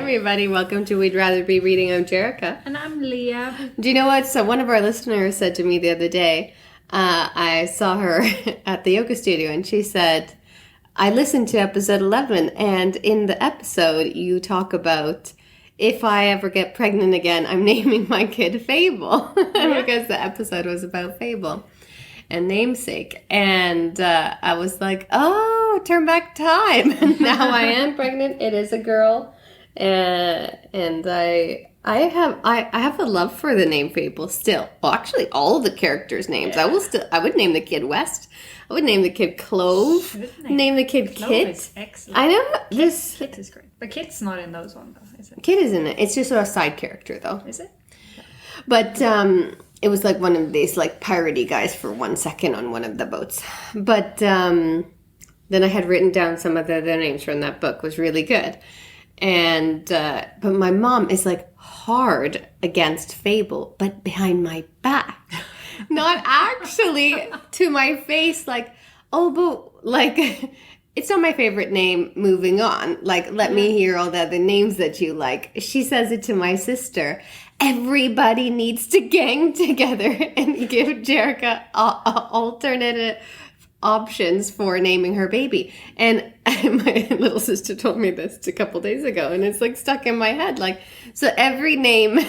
everybody. Welcome to We'd Rather Be Reading. I'm Jerrica. And I'm Leah. Do you know what? So one of our listeners said to me the other day, I saw her at the yoga studio, and she said, I listened to episode 11, and in the episode, you talk about if I ever get pregnant again, I'm naming my kid Fable. Yeah. Because the episode was about Fable and namesake. And I was like, oh, turn back time. And now I am pregnant. It is a girl. And I have a love for the name Fable still. Well, actually, all the characters' names. Yeah. I would name the kid West. I would name the kid Clove. Name the kid Kit. Is excellent. I know this. Kit is great, but Kit's not in those ones, though, is it? Kit is in it. It's just a side character, though. Is it? Yeah. But it was like one of these like piratey guys for 1 second on one of the boats. But then I had written down some of the names from that book. It was really good. And but my mom is like hard against Fable, but behind my back, not actually to my face. Like, oh, but like it's not my favorite name. Moving on. Like, let me hear all the other names that you like. She says it to my sister. Everybody needs to gang together and give Jerrica alternative options for naming her baby. And my little sister told me this a couple days ago, and it's like stuck in my head. Like, so every name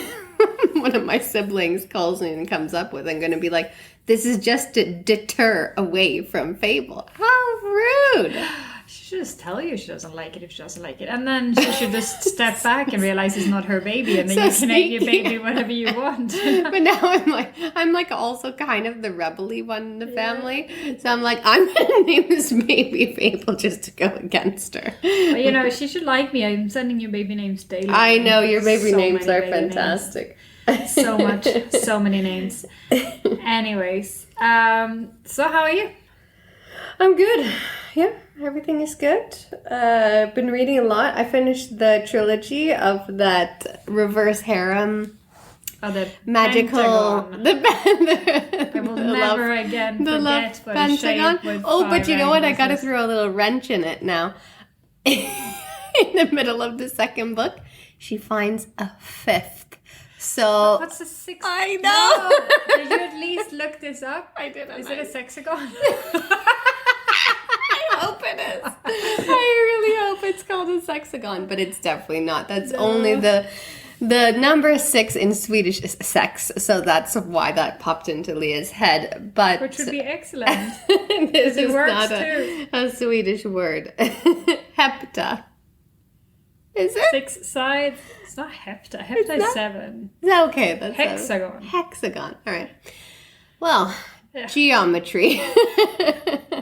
one of my siblings calls me and comes up with, I'm going to be like, this is just to deter away from Fable. How rude. She should just tell you she doesn't like it if she doesn't like it. And then she should just step back and realize it's not her baby, and then so you can name your baby whatever you want. But now I'm like also kind of the rebel-y one in the family. So I'm like, I'm going to name this baby Fable just to go against her. But you know, she should like me. I'm sending you baby names daily. I know, your baby names are fantastic. Names. So much. So many names. Anyways, so how are you? I'm good. Yeah, everything is good. I've been reading a lot. I finished the trilogy of that reverse harem. Oh, the magical. I will never again forget what a shape with but you know what? I got to throw a little wrench in it now. In the middle of the second book, she finds a fifth. So what's the sixth? I know. No. Did you at least look this up? I did. Is it a hexagon? I hope it is. I really hope it's called a hexagon, but it's definitely not. That's only the number 6 in Swedish is sex, so that's why that popped into Leah's head. But which would be excellent. This is not a Swedish word. Hepta. Is it? 6 sides. It's not hepta. Hepta is 7. Okay, that's hexagon. Hexagon. All right. Well, geometry.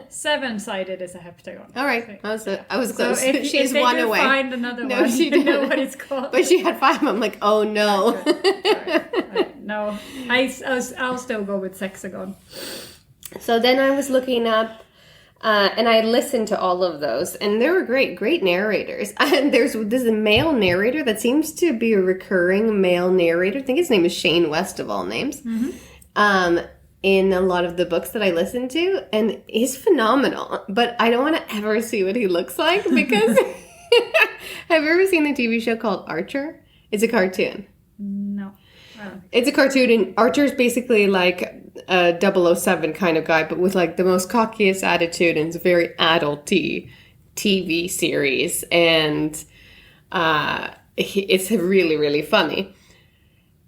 7-sided is a heptagon. All right. I was close. So she's if one away. Find another no, one. She didn't know what it's called. But she had 5. I'm like, oh no. All right. No, I'll still go with hexagon. So then I was looking up. And I listened to all of those, and they were great narrators. And there's a male narrator that seems to be a recurring male narrator. I think his name is Shane West of all names. Mm-hmm. In a lot of the books that I listen to, and he's phenomenal. But I don't want to ever see what he looks like because have you ever seen a TV show called Archer? It's a cartoon. No. It's a cartoon, and Archer's basically like a 007 kind of guy, but with like the most cockiest attitude, and it's a very adult-y TV series, and it's really, really funny.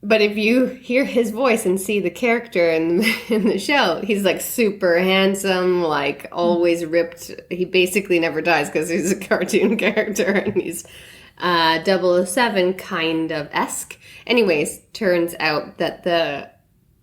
But if you hear his voice and see the character in the show, he's like super handsome, like always ripped. He basically never dies because he's a cartoon character, and he's 007 kind of esque. Anyways, turns out that the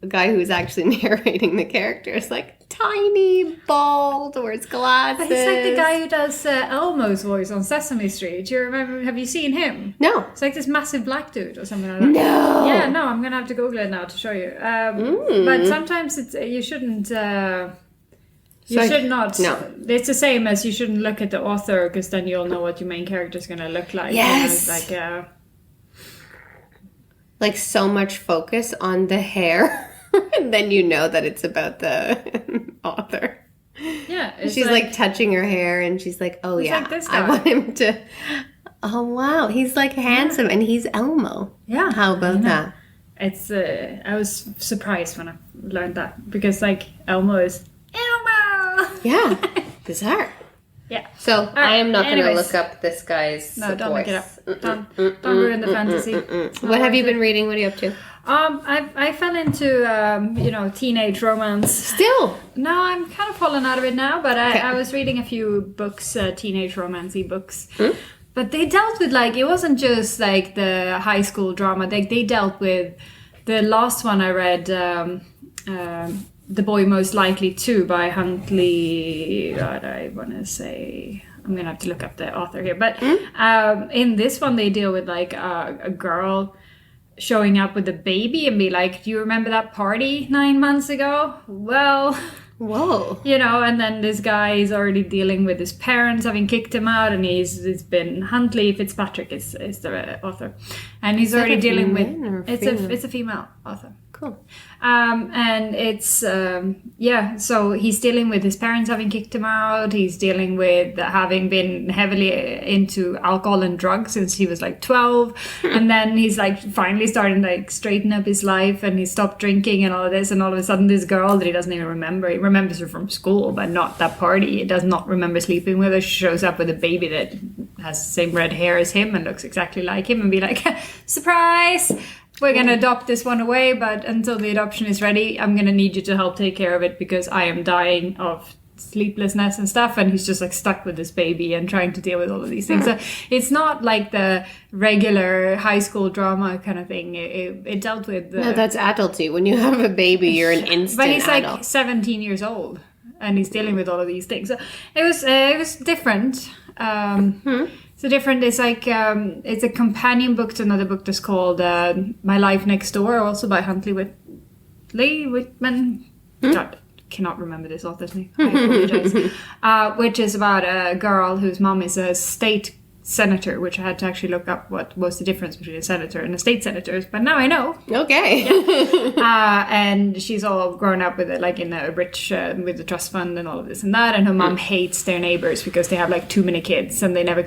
guy who's actually narrating the character is like tiny, bald, wears glasses. But he's like the guy who does Elmo's voice on Sesame Street. Do you remember? Have you seen him? No. It's like this massive black dude or something like that. No. Yeah, no. I'm gonna have to Google it now to show you. But sometimes you shouldn't. You should not. No. It's the same as you shouldn't look at the author, because then you'll know what your main character is gonna look like. Yes. You know, like so much focus on the hair, and then you know that it's about the author. Yeah, she's like touching her hair, and she's like, "Oh yeah, like this guy. I want him to." Oh, wow. He's like handsome and he's Elmo. Yeah. How about that? It's I was surprised when I learned that because like Elmo is Elmo. Yeah. Bizarre. Yeah. So I am not going to anyways. look up this guy's No, don't look it voice. up. Don't ruin the fantasy. What have you been reading? What are you up to? I fell into teenage romance. Still. No, I'm kind of falling out of it now, but Okay. I was reading a few books, teenage romance-y books. But they dealt with like, it wasn't just like the high school drama. They dealt with, the last one I read, The Boy Most Likely To by Huntley, what I want to say, I'm going to have to look up the author here. But in this one, they deal with like a girl showing up with a baby and be like, do you remember that party 9 months ago? Well, Whoa. and then this guy is already dealing with his parents having kicked him out, and it's been Huntley Fitzpatrick is the author, and he's already a dealing man or with it's a female author. Cool. And it's so he's dealing with his parents having kicked him out. He's dealing with having been heavily into alcohol and drugs since he was like 12, and then he's like finally starting to like straighten up his life, and he stopped drinking and all of this, and all of a sudden this girl that he doesn't even remember, he remembers her from school but not that party, he does not remember sleeping with her. She shows up with a baby that has the same red hair as him and looks exactly like him, and be like, surprise, we're going to adopt this one away, but until the adoption is ready, I'm going to need you to help take care of it because I am dying of sleeplessness and stuff. And he's just like stuck with this baby and trying to deal with all of these things. So it's not like the regular high school drama kind of thing. It dealt with... No, that's adulty. When you have a baby, you're an instant But he's adult. like 17 years old and he's dealing with all of these things. So it was different. So different. It's like it's a companion book to another book that's called My Life Next Door, also by Huntley Whitman. God, cannot remember this author's name. I apologize. Which is about a girl whose mom is a state senator, which I had to actually look up what was the difference between a senator and a state senator, but now I know. Okay. And she's all grown up with it, like in a rich with the trust fund and all of this and that, and her mom hates their neighbors because they have like too many kids and they never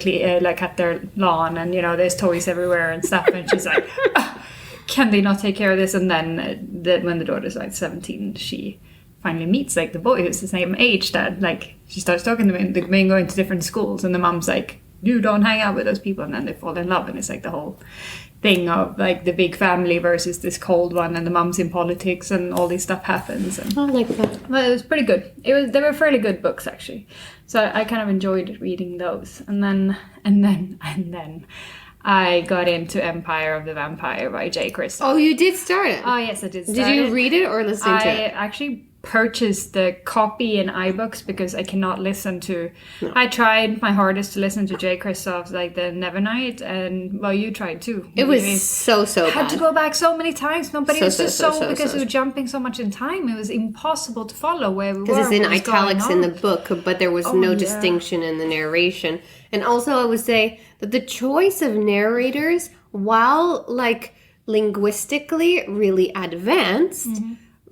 cut their lawn, and there's toys everywhere and stuff, and she's like, can they not take care of this? And then when the daughter's like 17, she finally meets like the boy who's the same age, that like she starts talking to him, they've been going to different schools, and the mom's like, you don't hang out with those people, and then they fall in love, and it's like the whole thing of like the big family versus this cold one, and the mom's in politics, and all this stuff happens. And I like that. well, it was pretty good. They were fairly good books actually, so I kind of enjoyed reading those. And then I got into Empire of the Vampire by J. Christoph. Oh, you did start it. Oh yes, I did. Did you read it or listen to I it? actually purchased the copy in iBooks because I cannot listen to... No. I tried my hardest to listen to J. Christoph's like the Nevernight, and well, you tried too. It was so I had bad. to go back so many times. No, but it was just because so. we were jumping so much in time. It was impossible to follow where we were. Because it's in what was italics going in on. the book, but there was no distinction in the narration. And also I would say that the choice of narrators, while like linguistically really advanced,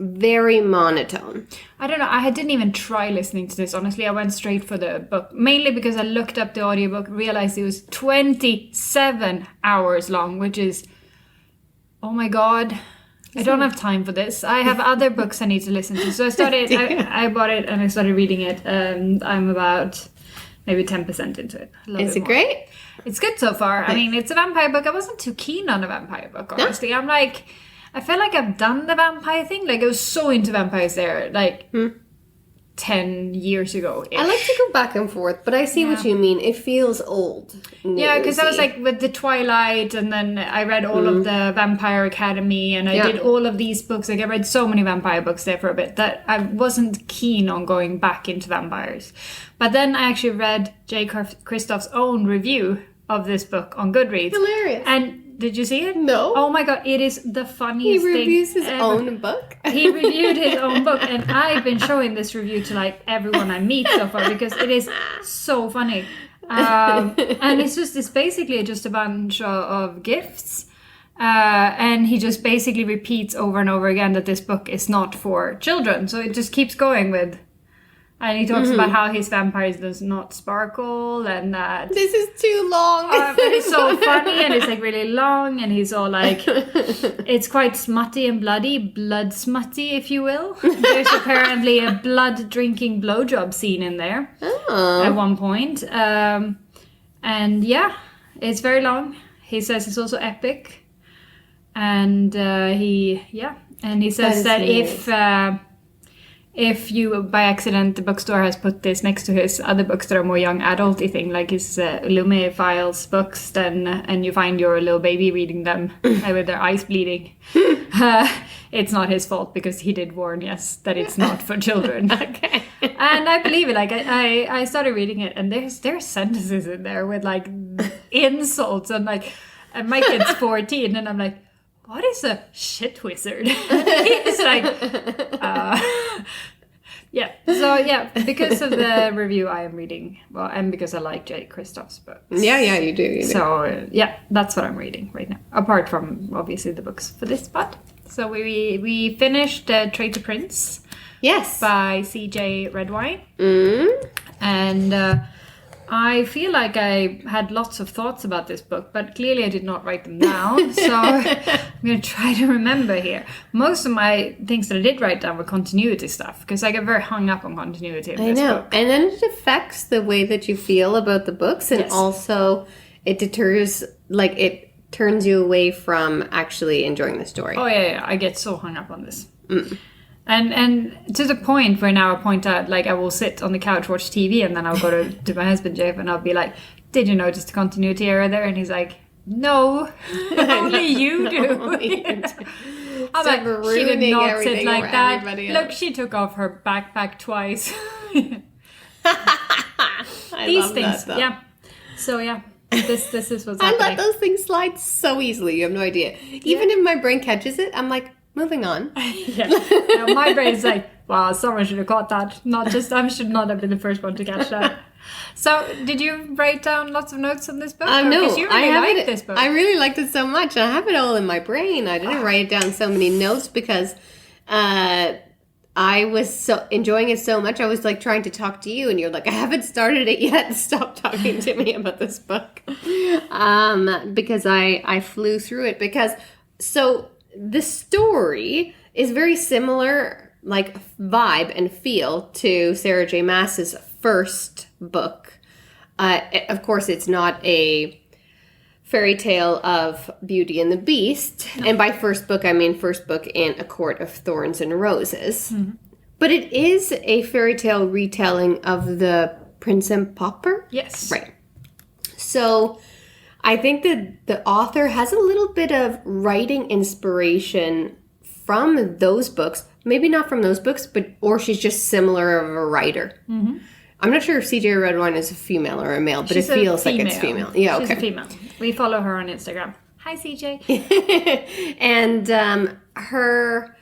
very monotone. I don't know. I didn't even try listening to this. Honestly, I went straight for the book. Mainly because I looked up the audiobook, realized it was 27 hours long, which is... Oh my God. I don't have time for this. I have other books I need to listen to. So I started... I bought it and I started reading it. And I'm about maybe 10% into it. Is it great? It's good so far. I mean, it's a vampire book. I wasn't too keen on a vampire book, honestly. I'm like... I feel like I've done the vampire thing. Like, I was so into vampires there, like, 10 years ago. I like to go back and forth, but I see what you mean. It feels old. Yeah, because I was like with the Twilight, and then I read all of the Vampire Academy, and I did all of these books. Like, I read so many vampire books there for a bit that I wasn't keen on going back into vampires. But then I actually read J. Christoph's own review of this book on Goodreads. Hilarious. And did you see it? No. Oh my God, it is the funniest thing. He reviews his ever. own book? He reviewed his own book, and I've been showing this review to like everyone I meet so far because it is so funny. And it's basically just a bunch of gifts. And he just basically repeats over and over again that this book is not for children. So it just keeps going with And he talks about how his vampires does not sparkle, and that This is too long. but it's so funny, and it's like really long, and he's all like, it's quite smutty and blood smutty, if you will. There's apparently a blood drinking blowjob scene in there at one point, and yeah, it's very long. He says it's also epic, and he says that if you, by accident, the bookstore has put this next to his other books that are more young adulty thing, like his Lume Files books, then and you find your little baby reading them with their eyes bleeding, it's not his fault, because he did warn us that it's not for children. Okay. And I believe it. Like I started reading it, and there's sentences in there with like insults, and like, and my kid's 14, and I'm like, what is a shit wizard? He's like, yeah. So yeah, because of the review I am reading, well, and because I like J. Kristoff's books. Yeah, you do. So yeah, that's what I'm reading right now. Apart from obviously the books for this pod. So we finished Traitor Prince. Yes. By C.J. Redwine. And I feel like I had lots of thoughts about this book, but clearly I did not write them down. So I'm going to try to remember here. Most of my things that I did write down were continuity stuff, because I get very hung up on continuity in this book. And then it affects the way that you feel about the books, and also it deters, like, it turns you away from actually enjoying the story. Oh, yeah. I get so hung up on this. And to the point where now I point out, like, I will sit on the couch, watch TV, and then I'll go to my husband, Jeff, and I'll be like, did you notice the continuity error there? And he's like, no, only you do. I'm like, she did not sit like that. Look, she took off her backpack twice. These things, yeah. So, yeah. This is what's happening. I let those things slide so easily, you have no idea. Even if my brain catches it, I'm like, moving on. Yeah. My brain's like, wow, someone should have caught that. I should not have been the first one to catch that. So, did you write down lots of notes on this book? No, because you really liked this book. I really liked it so much. I have it all in my brain. I didn't write down so many notes because I was so enjoying it so much. I was like trying to talk to you, and you're like, I haven't started it yet. Stop talking to me about this book. Because I flew through it. So the story is very similar, like, vibe and feel to Sarah J. Maas's first book. Of course, it's not a fairy tale of Beauty and the Beast. No. And by first book, I mean first book in A Court of Thorns and Roses. Mm-hmm. But it is a fairy tale retelling of the Prince and Pauper. Yes. Right. So I think that the author has a little bit of writing inspiration from those books. Maybe not from those books, or she's just similar of a writer. Mm-hmm. I'm not sure if CJ Redwine is a female or a male, but she's it feels like it's female. Yeah, okay. She's a female. We follow her on Instagram. Hi, CJ. And her,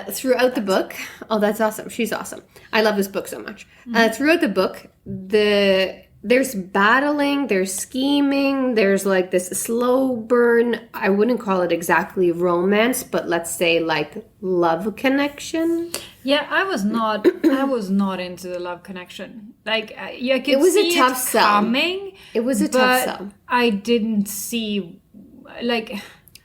throughout the book... Oh, that's awesome. She's awesome. I love this book so much. Mm-hmm. Throughout the book, there's battling, there's scheming, there's like this slow burn. I wouldn't call it exactly romance, but let's say like love connection. Yeah, I was not into the love connection. Like, I could it was see a tough it coming. It was a tough sell. I didn't see, like...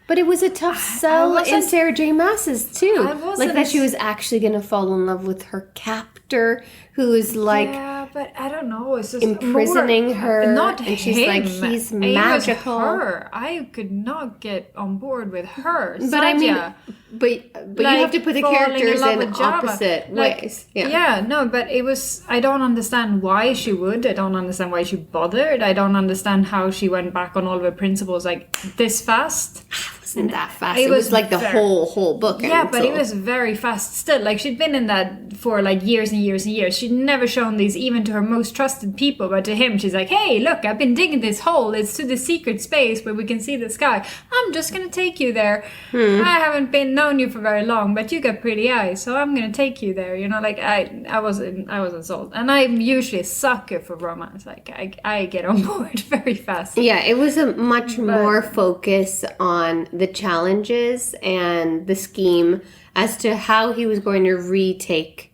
But it was a tough sell in Sarah J. Maas's too. Like that she was actually going to fall in love with her captor, who is like... Yeah, but I don't know. It's just imprisoning her. Not and him. She's like, he's magical. It was her. I could not get on board with her. But Satya, I mean... But like, you have to put the characters in opposite ways. Yeah, no, but it was... I don't understand why she would. I don't understand why she bothered. I don't understand how she went back on all of her principles like this fast. It wasn't that fast. It was like the whole book. Yeah, but it was very fast still. Like, she'd been in that for like years and years and years. She'd never shown these even to her most trusted people, but to him, she's like, hey, look, I've been digging this hole. It's to the secret space where we can see the sky. I'm just going to take you there. I haven't known you for very long, but you got pretty eyes, so I'm going to take you there. You know, like, I wasn't sold. And I'm usually a sucker for romance. Like, I get on board very fast. Yeah, it was a much more focus on the challenges and the scheme as to how he was going to retake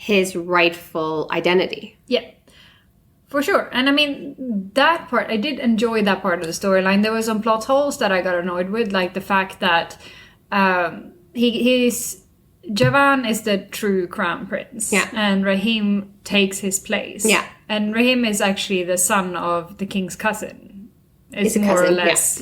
his rightful identity. Yeah. For sure. And I mean, that part, I did enjoy that part of the storyline. There were some plot holes that I got annoyed with, like the fact that Javan is the true crown prince. Yeah. And Rahim takes his place. Yeah. And Rahim is actually the son of the king's cousin. It's a more or cousin, less,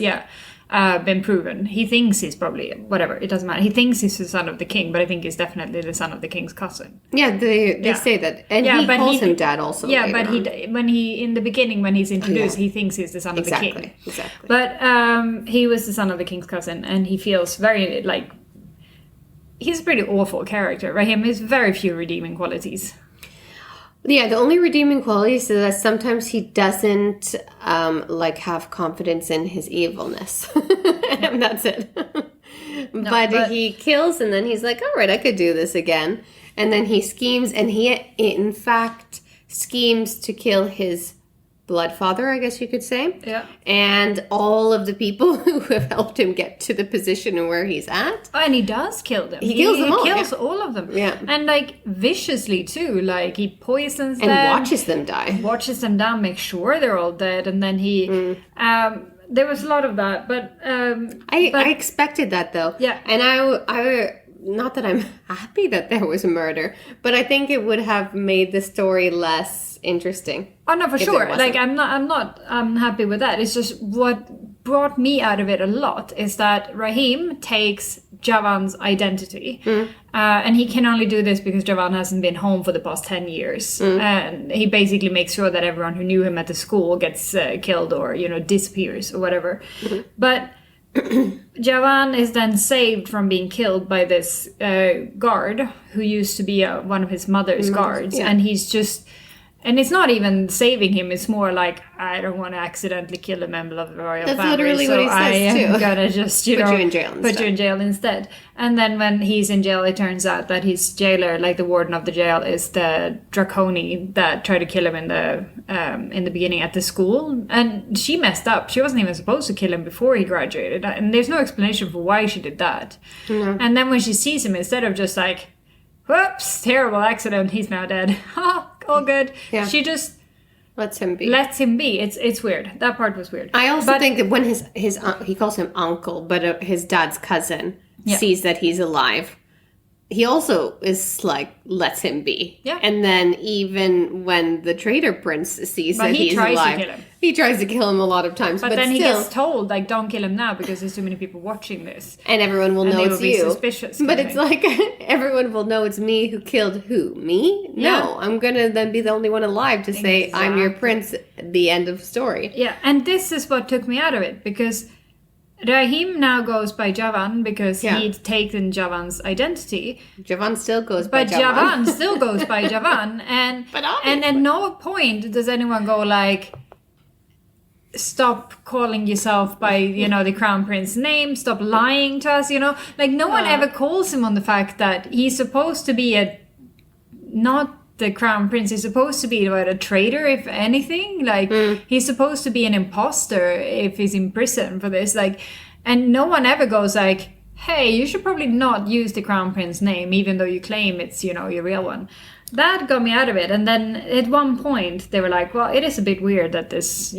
been proven. He thinks he's probably, whatever, it doesn't matter. He thinks he's the son of the king, but I think he's definitely the son of the king's cousin. Yeah, they say that. And he calls him dad also. Yeah, but in the beginning, when he's introduced, he thinks he's the son of the king. Exactly. But he was the son of the king's cousin, and he feels very, like, he's a pretty awful character. Rahim has very few redeeming qualities. Yeah, the only redeeming qualities is that sometimes he doesn't have confidence in his evilness. And that's it. But he kills and then he's like, all right, I could do this again. And then he schemes, and he in fact schemes to kill his blood father, I guess you could say. Yeah. And all of the people who have helped him get to the position where he's at. Oh, and he does kill them. He kills them all. He kills all of them. Yeah. And, like, viciously, too. Like, he poisons them. And watches them die. Watches them down, makes sure they're all dead. And then he... there was a lot of that, but... I expected that, though. Yeah. And I not that I'm happy that there was a murder, but I think it would have made the story less interesting. Oh no, for sure. Like I'm not unhappy with that. It's just what brought me out of it a lot is that Rahim takes Javan's identity, and he can only do this because Javan hasn't been home for the past 10 years, and he basically makes sure that everyone who knew him at the school gets killed or disappears or whatever. But Javan is then saved from being killed by this guard who used to be one of his mother's guards, and he's just... And it's not even saving him, it's more like, I don't want to accidentally kill a member of the royal family. That's literally what he says, too. I'm gonna just, put you in jail instead. Put you in jail instead. And then when he's in jail, it turns out that his jailer, like the warden of the jail, is the Draconi that tried to kill him in the beginning at the school. And she messed up. She wasn't even supposed to kill him before he graduated. And there's no explanation for why she did that. Mm-hmm. And then when she sees him, instead of just like, whoops, terrible accident, he's now dead. All good. Yeah. She just lets him be. It's weird. That part was weird. I also think that when his he calls him uncle, but his dad's cousin sees that he's alive, he also is like lets him be. Yeah. And then even when the Traitor Prince sees that he's alive, he tries to kill him a lot of times. But then he gets told, like, don't kill him now because there's too many people watching this. And everyone will know it's you. Suspicious, but it's like, everyone will know it's me who killed who? Me? Yeah. No, I'm going to then be the only one alive to say, I'm your prince, the end of story. Yeah, and this is what took me out of it, because Rahim now goes by Javan because he'd taken Javan's identity. Javan still goes by Javan. But Javan still goes by Javan. And at no point does anyone go like, stop calling yourself by, the crown prince's name, stop lying to us, Like, no one ever calls him on the fact that he's supposed to be not the crown prince, is supposed to be a traitor, if anything. Like, he's supposed to be an imposter if he's in prison for this. Like, and no one ever goes like, hey, you should probably not use the crown prince name, even though you claim it's, your real one. That got me out of it. And then at one point they were like, well, it is a bit weird that this,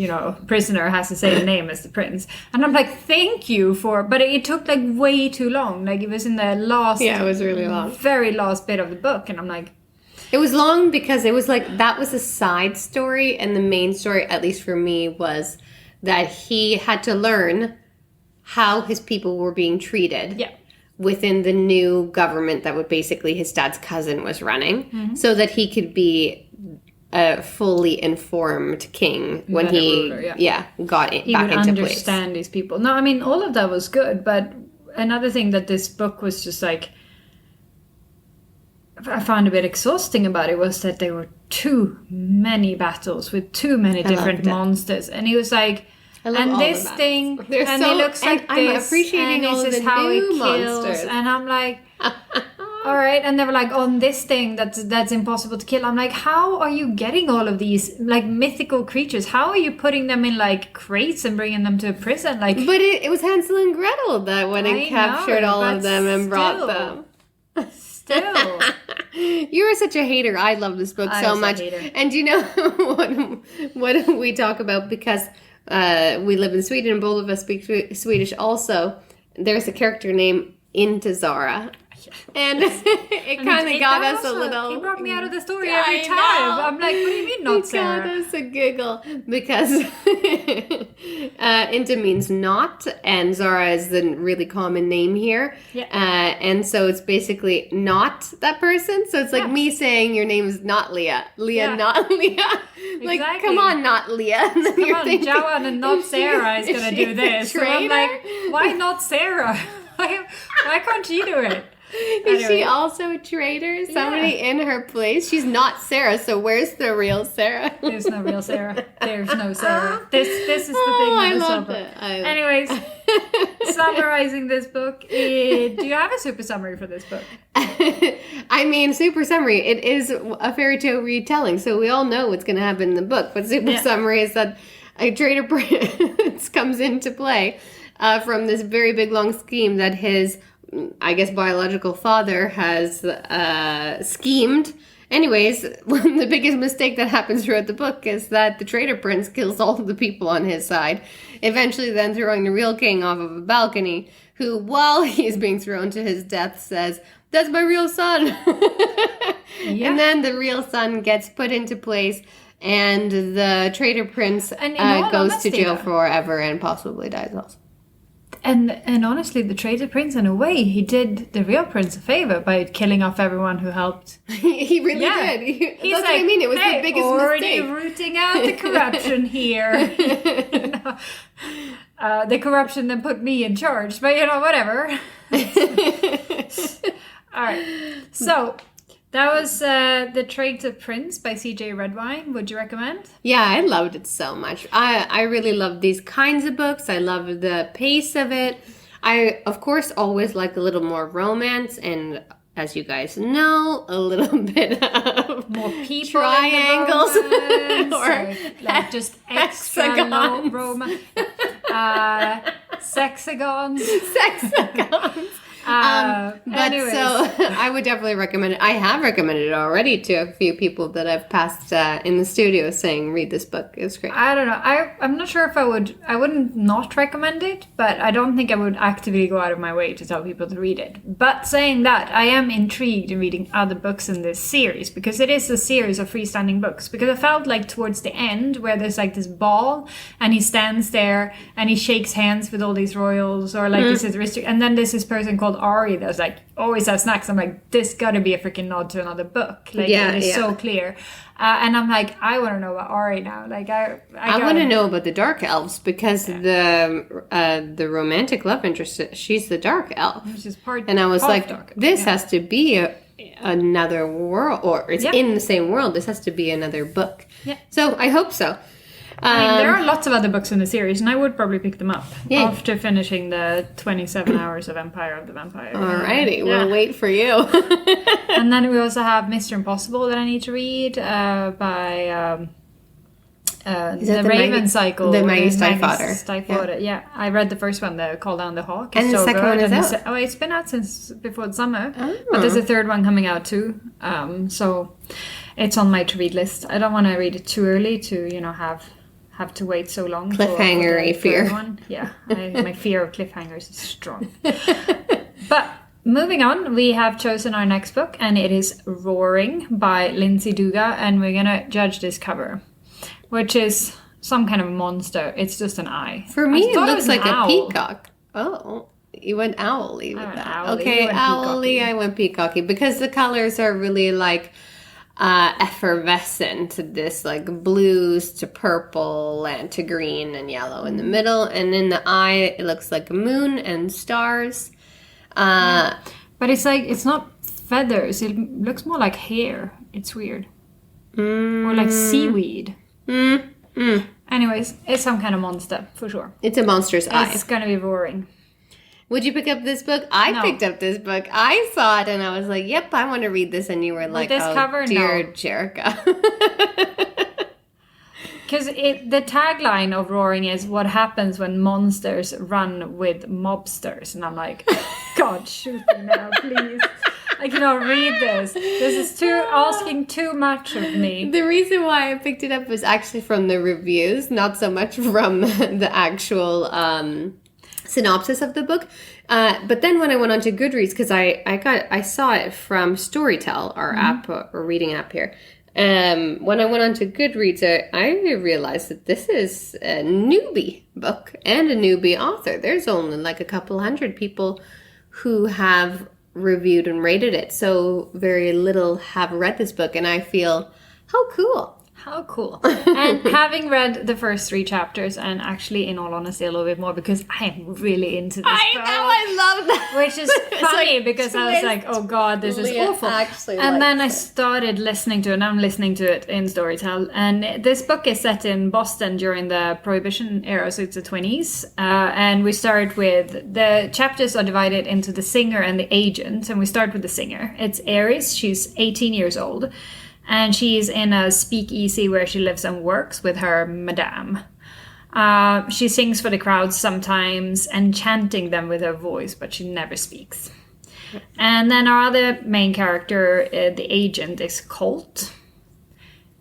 prisoner has the same name as the prince. And I'm like, thank you but it took like way too long. Like, it was in the last... Yeah, it was really long. Very last bit of the book. And I'm like... It was long because it was like, that was a side story, and the main story, at least for me, was that he had to learn how his people were being treated within the new government that would basically his dad's cousin was running, so that he could be a fully informed king when he ruler, got back into place. He would understand these people. No, I mean, all of that was good, but another thing that this book was just like, I found a bit exhausting about it was that there were too many battles with too many different monsters, and he was like, and this thing, and it looks like I'm this, appreciating and all this of is the how it new kills, monsters. and I'm like, all right, and they were like, on this thing that's impossible to kill. I'm like, how are you getting all of these like mythical creatures? How are you putting them in like crates and bringing them to a prison? Like, but it was Hansel and Gretel that went and captured all of them and brought them. Still. You're such a hater. I love this book so much. And you know what we talk about, because we live in Sweden and both of us speak Swedish also. There's a character named Intezara. And it kind of got us a little... He brought me out of the story every time. I'm like, what do you mean not Sarah? It got us a giggle because Inte means not, and Zara is the really common name here. Yeah. And so it's basically not that person. So it's like me saying your name is not Leah. Leah, not Leah. Like, come on, not Leah. Come on, Joanne and not Sarah is going to do this. So I'm like, why not Sarah? Why can't she do it? Is she also a traitor? Somebody in her place? She's not Sarah, so where's the real Sarah? There's no real Sarah. There's no Sarah. This is the thing. I love it. Anyways, summarizing this book. Do you have a super summary for this book? I mean, super summary. It is a fairy tale retelling, so we all know what's going to happen in the book. But super summary is that a Traitor Prince comes into play from this very big long scheme that his, I guess, biological father has schemed. Anyways, the biggest mistake that happens throughout the book is that the Traitor Prince kills all of the people on his side, eventually then throwing the real king off of a balcony, who, while he's being thrown to his death, says, "That's my real son." And then the real son gets put into place, and the Traitor Prince goes to jail forever and possibly dies also. And honestly, the Traitor Prince, in a way, he did the real prince a favor by killing off everyone who helped. He really did. He's That's like, what I mean. It was the biggest already mistake. rooting out the corruption here. The corruption that put me in charge, but whatever. All right. So that was The Traitor Prince by C.J. Redwine. Would you recommend? Yeah, I loved it so much. I really love these kinds of books. I love the pace of it. I, of course, always like a little more romance and, as you guys know, a little bit of more people, triangles, or like just extra low romance, sexagons. But anyways. So I would definitely recommend it. I have recommended it already to a few people that I've passed in the studio saying, read this book. It's great. I don't know. I'm not sure if I wouldn't not recommend it, but I don't think I would actively go out of my way to tell people to read it. But saying that, I am intrigued in reading other books in this series, because it is a series of freestanding books. Because I felt like towards the end, where there's like this ball and he stands there and he shakes hands with all these royals, or like this is and then there's this person called Ari that's like always has snacks. I'm like, this gotta be a freaking nod to another book. Like, it is so clear. And I'm like, I want to know about Ari now. Like, I want to know about the dark elves, because the romantic love interest, she's the dark elf. Which is part. And I was like, dark, this has to be another world, or it's in the same world. This has to be another book. Yeah. So I hope so. I mean, there are lots of other books in the series, and I would probably pick them up after finishing the 27 hours of Empire of the Vampire. Alrighty, we'll wait for you. And then we also have Mr. Impossible that I need to read by the Raven Cycle. The Maggie Stiefvater. Yeah, I read the first one, the Call Down the Hawk. And the second one is out. It's been out since before the summer. Oh. But there's a third one coming out too. So it's on my to read list. I don't want to read it too early to, have to wait so long. Cliffhanger fear. One. Yeah, my fear of cliffhangers is strong. But moving on, we have chosen our next book, and it is Roaring by Lindsey Duga, and we're gonna judge this cover, which is some kind of monster. It's just an eye. For me, it looks like a peacock. Oh, you went owly with that. Owly. Okay, owly. I went peacocky, because the colors are really like effervescent, this like blues to purple and to green and yellow in the middle, and in the eye it looks like a moon and stars. But it's like, it's not feathers, it looks more like hair. It's weird. Or like seaweed. Anyways, it's some kind of monster for sure. It's a monster's eye. It's gonna be roaring. Would you pick up this book? I picked up this book. I saw it and I was like, yep, I want to read this. And you were like, this cover? Dear No. Jerrica. Because the tagline of Roaring is what happens when monsters run with mobsters. And I'm like, God, shoot me now, please. I cannot read this. This is asking too much of me. The reason why I picked it up was actually from the reviews, not so much from the actual synopsis of the book. But then when I went on to Goodreads, because I saw it from Storytel, our app or reading app here. When I went on to Goodreads, I realized that this is a newbie book and a newbie author. There's only like a couple hundred people who have reviewed and rated it. So very little have read this book, and I feel, how cool. How cool. And having read the first 3 chapters, and actually, in all honesty, a little bit more, because I am really into this book. I love that. Which is funny, because I was like, oh god, this is awful. And then I started listening to it, and I'm listening to it in Storytel. And this book is set in Boston during the Prohibition era, so it's the 20s. And we start with, the chapters are divided into the singer and the agent, and we start with the singer. It's Aries, she's 18 years old. And she's in a speakeasy where she lives and works with her madame. She sings for the crowds sometimes, enchanting them with her voice, but she never speaks. And then our other main character, the agent, is Colt.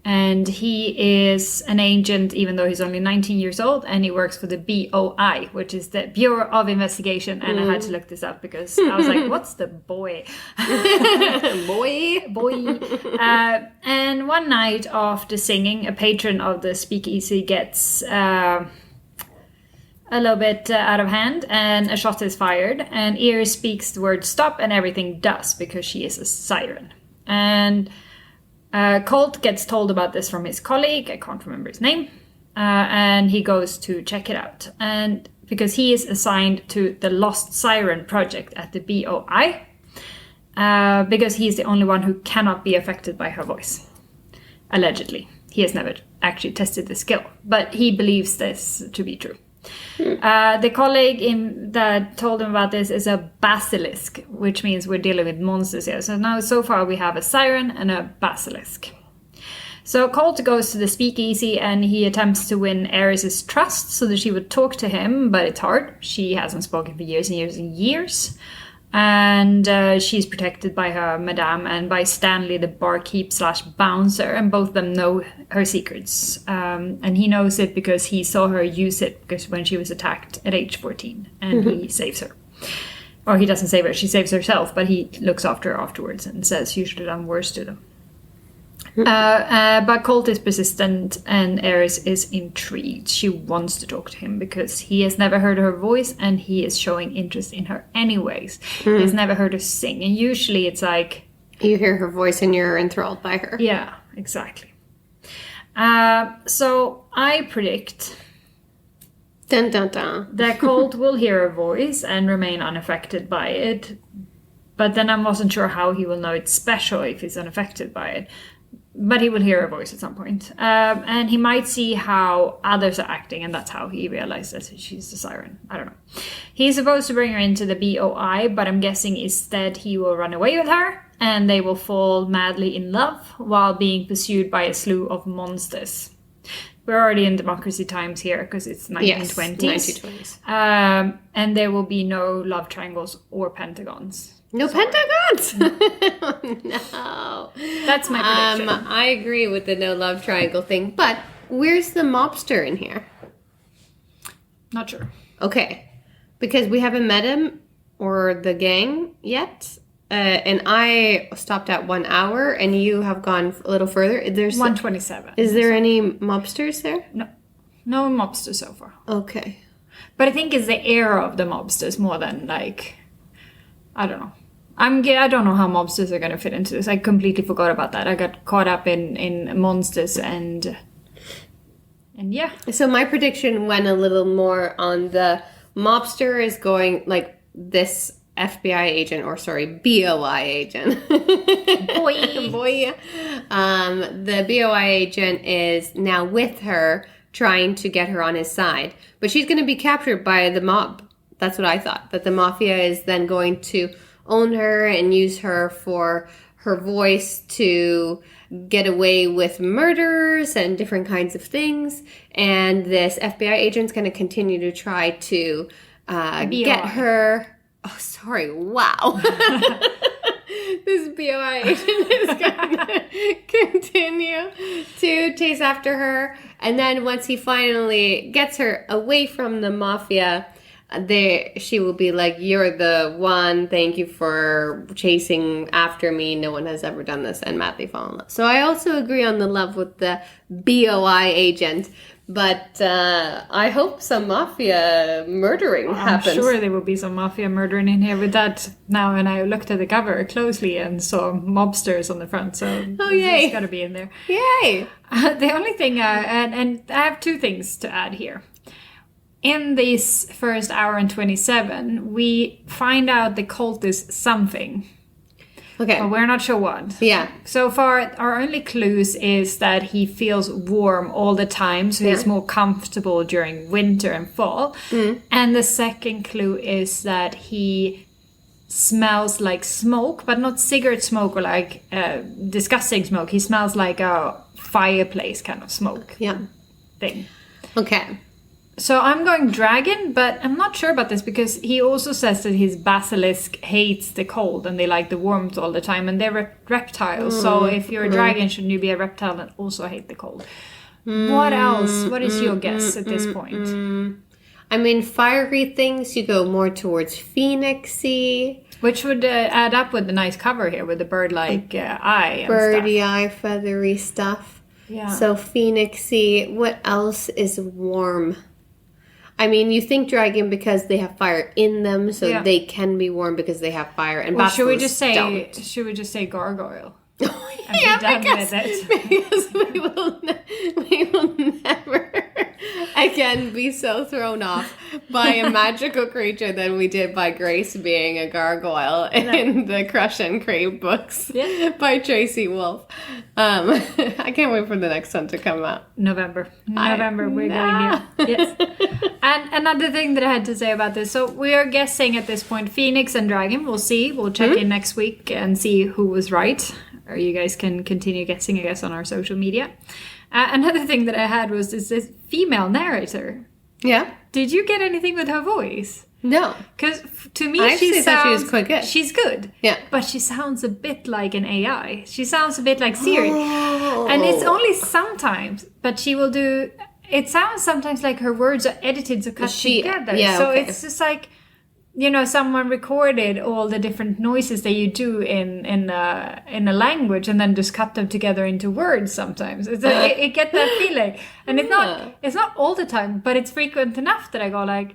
And he is an agent, even though he's only 19 years old, and he works for the BOI, which is the Bureau of Investigation. And I had to look this up because I was like, what's the boy? Boy. And one night after singing, a patron of the speakeasy gets a little bit out of hand, and a shot is fired. And Iris speaks the word stop, and everything does, because she is a siren. And Colt gets told about this from his colleague, I can't remember his name, and he goes to check it out. And because he is assigned to the Lost Siren project at the BOI, because he's the only one who cannot be affected by her voice, allegedly. He has never actually tested the skill, but he believes this to be true. The colleague that told him about this is a basilisk, which means we're dealing with monsters here. So now, so far, we have a siren and a basilisk. So Colt goes to the speakeasy and he attempts to win Ares' trust so that she would talk to him, but it's hard. She hasn't spoken for years and years and years. And she's protected by her madame and by Stanley, the barkeep / bouncer, and both of them know her secrets. And he knows it because he saw her use it because when she was attacked at age 14, and he saves her. Or he doesn't save her, she saves herself, but he looks after her afterwards and says you should have done worse to them. But Colt is persistent and Ares is intrigued. She wants to talk to him because he has never heard her voice and he is showing interest in her anyways. He has never heard her sing. And usually it's like... You hear her voice and you're enthralled by her. Yeah, exactly. So I predict... Dun, dun, dun. that Colt will hear her voice and remain unaffected by it. But then I wasn't sure how he will know it's special if he's unaffected by it. But he will hear her voice at some point. And he might see how others are acting, and that's how he realizes that she's the siren. I don't know. He's supposed to bring her into the BOI, but I'm guessing instead he will run away with her, and they will fall madly in love while being pursued by a slew of monsters. We're already in democracy times here, because it's 1920s. Yes, 1920s. And there will be no love triangles or pentagons. No pentagons? No. That's my prediction. I agree with the no love triangle thing, but where's the mobster in here? Not sure. Okay. Because we haven't met him or the gang yet. And I stopped at 1 hour and you have gone a little further. There's 127. Is there any mobsters there? No. No mobsters so far. Okay. But I think it's the era of the mobsters more than like... I don't know. I don't know how mobsters are going to fit into this. I completely forgot about that. I got caught up in monsters and yeah. So my prediction went a little more on the mobster is going like this FBI agent, or sorry, BOI agent. Boy. The BOI agent is now with her, trying to get her on his side. But she's going to be captured by the mob. That's what I thought. That the mafia is then going to own her and use her for her voice to get away with murders and different kinds of things. And this FBI agent's going to continue to try to get her... Oh, sorry. Wow. this BOI agent is going to continue to chase after her. And then once he finally gets her away from the mafia, she will be like, you're the one. Thank you for chasing after me. No one has ever done this. And madly fall in love. So I also agree on the love with the BOI agent. But I hope some mafia murdering happens. I'm sure there will be some mafia murdering in here with that now. And I looked at the cover closely and saw mobsters on the front. So it's got to be in there. Yay! The only thing, and I have two things to add here. In this first hour and 27, we find out the cult is something. Okay. But we're not sure what. Yeah. So far, our only clues is that he feels warm all the time, so he's more comfortable during winter and fall. Mm. And the second clue is that he smells like smoke, but not cigarette smoke or like disgusting smoke. He smells like a fireplace kind of smoke thing. Okay. So I'm going dragon, but I'm not sure about this because he also says that his basilisk hates the cold and they like the warmth all the time, and they're reptiles. So if you're a dragon, shouldn't you be a reptile and also hate the cold? What else? What is your guess at this point? I mean, fiery things, you go more towards phoenixy. Which would add up with the nice cover here with the bird-like eye and birdie stuff. eye, feathery stuff. Yeah. So phoenixy. What else is warm? I mean, you think dragon because they have fire in them, so they can be warm because they have fire. And should we just say gargoyle? And be done with it. Because we will never again be so thrown off by a magical creature than we did by Grace being a gargoyle in the Crush and Crave books by Tracy Wolf. I can't wait for the next one to come out. November, we're going here. Yes. And another thing that I had to say about this, so we are guessing at this point Phoenix and Dragon. We'll see. We'll check in next week and see who was right. Or you guys can continue guessing, I guess, on our social media. Another thing that I had was this female narrator. Yeah. Did you get anything with her voice? No. Because to me, I thought she was quite good. She's good. Yeah. But she sounds a bit like an AI. She sounds a bit like Siri. Oh. And it's only sometimes, but she will do... It sounds sometimes like her words are edited to cut together. Yeah, so it's just like... You know, someone recorded all the different noises that you do in a language and then just cut them together into words sometimes. It get that feeling. And it's not all the time, but it's frequent enough that I go like,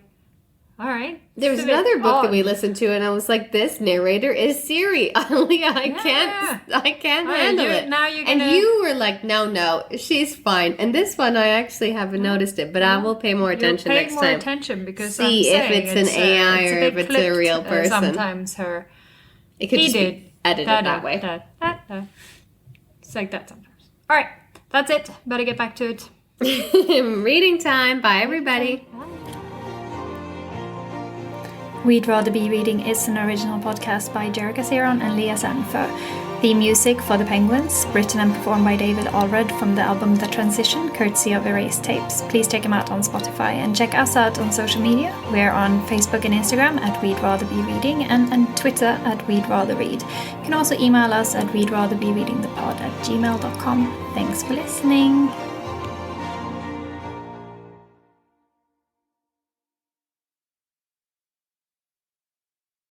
all right. There was another book that we listened to, and I was like, "This narrator is Siri. I can't handle it." Now you're and you were like, "No, she's fine." And this one, I actually haven't noticed it, but I will pay more attention next time. Pay more attention because see if it's an AI or if it's a real person. Sometimes it could just be edited that way. It's like that sometimes. All right, that's it. Better get back to it. Reading time. Bye, everybody. We'd Rather Be Reading is an original podcast by Jerrica and Leah Sanford. Theme music for The Penguins, written and performed by David Allred from the album The Transition, courtesy of Erased Tapes. Please check him out on Spotify and check us out on social media. We're on Facebook and Instagram at We'd Rather Be Reading and on Twitter at We'd Rather Read. You can also email us at we'dratherbereadingthepod@gmail.com. Thanks for listening.